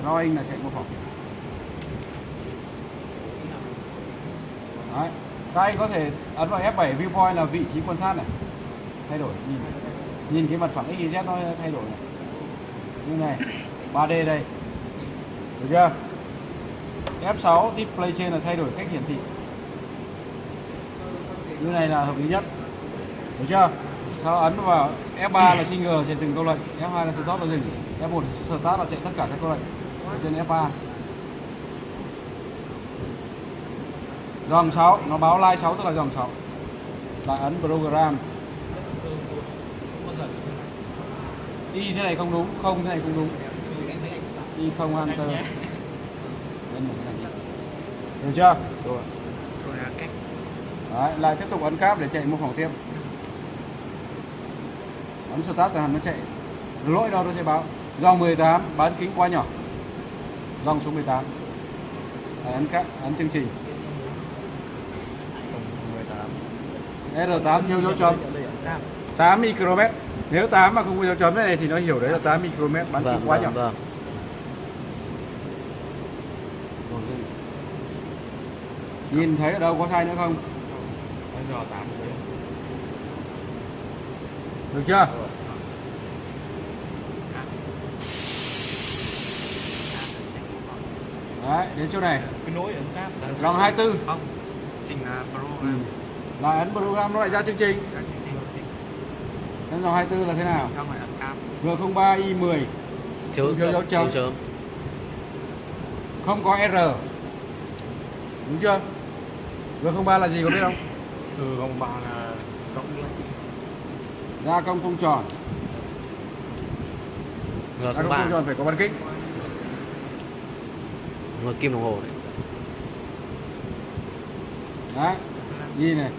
Drawing là chạy mô phỏng. Đấy. Các anh có thể ấn vào F7 viewpoint là vị trí quan sát này, thay đổi nhìn cái mặt phẳng XYZ nó thay đổi này, như này 3D đây, được chưa? F6 display trên là thay đổi cách hiển thị, như này là hợp lý nhất, được chưa? Sau ấn vào F3 là single trên từng câu lệnh, F2 là stop là dừng, F1 start là chạy tất cả các câu lệnh trên F3. Dòng 6 nó báo line 6 tức là dòng 6. Lại ấn program. Y thế này không đúng, không thế này không đúng. Y không enter. Được chưa? Rồi. Đấy, lại tiếp tục ấn cáp để chạy mô phỏng tiếp. Ấn start rồi nó chạy. Lỗi đâu nó sẽ báo. Dòng 18 bán kính quá nhỏ. Dòng số 18. Đấy, ấn cáp, ấn chương trình. R8 thiếu dấu chấm 8 micromet. Nếu 8 mà không có dấu chấm này thì nó hiểu đấy là 8 micromet, bán kính quá nhỏ. Vâng. Nhìn thấy ở đâu có sai nữa không? Được chưa? Đấy, đến chỗ này. Cái nối ấn tab là Dòng 24. không. Trình là program. Lại ấn program nó lại ra chương trình. Đến dòng 24 là thế nào? Xong rồi ấn tab. G03 I10 Thiếu dấu chấm. Không có R. Đúng chưa? G03 là gì có biết không? Vòng ba là cộng luôn. Gia công không tròn. Gia công không tròn phải có bán kính. Ngược kim đồng hồ này. Đấy, nhìn này.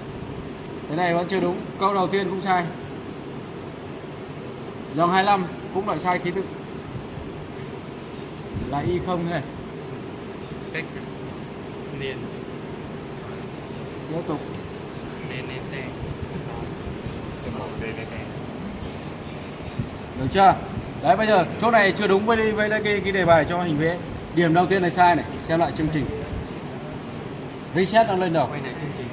Cái này vẫn chưa đúng, câu đầu tiên cũng sai. Dòng 25 cũng lại sai ký tự. Là Y không thế này. Cách liền Tiếp tục. nên tè. Được chưa? Đấy, bây giờ chỗ này chưa đúng với cái đề bài cho hình vẽ. Điểm đầu tiên là sai này, xem lại chương trình. Reset nó lên đầu. Quay lại chương trình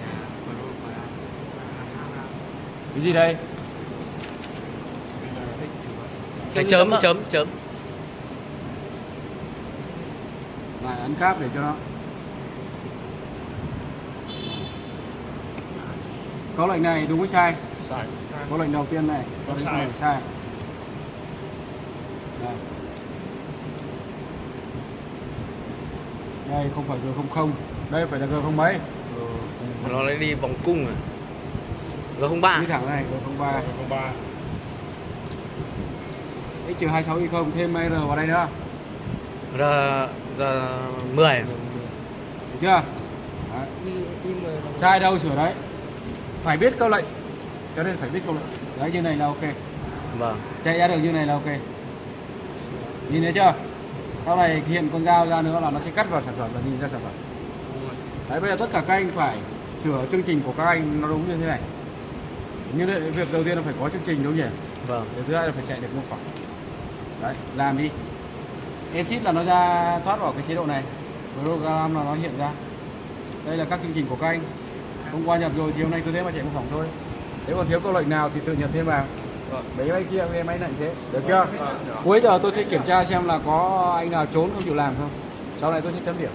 Cái gì đây? Cái chấm. Lại ấn cáp để cho nó. Câu lệnh này đúng hay sai? sai. Câu lệnh đầu tiên này, câu lệnh này sai. Đây. Đây không phải G00, đây phải là G0 mấy. Nó lại đi vòng cung rồi. G03. Đi thẳng này, G03. X-26Y0 thêm R vào đây nữa. R10. Được chưa? Đấy. Sai đâu sửa đấy. Phải biết câu lệnh. Cho nên phải biết câu lệnh. Đấy, như này là ok. Vâng. Chạy ra được như này là ok. Nhìn thấy chưa? Sau này hiện con dao ra nữa là nó sẽ cắt vào sản phẩm và nhìn ra sản phẩm. Đấy, bây giờ tất cả các anh phải sửa chương trình của các anh nó đúng như thế này. Như vậy, việc đầu tiên là phải có chương trình đúng nhỉ? Vâng. Điều thứ hai là phải chạy được mô phỏng. Đấy, làm đi. Exit là nó ra thoát vào cái chế độ này. Program là nó hiện ra. Đây là các chương trình của các anh. Hôm qua nhập rồi thì hôm nay cứ thế mà chạy mô phỏng thôi. Nếu còn thiếu câu lệnh nào thì tự nhập thêm vào. Mấy máy kia cái máy này thế, được chưa? Cuối giờ tôi sẽ kiểm tra xem là có anh nào trốn không chịu làm không. Sau này tôi sẽ chấm điểm.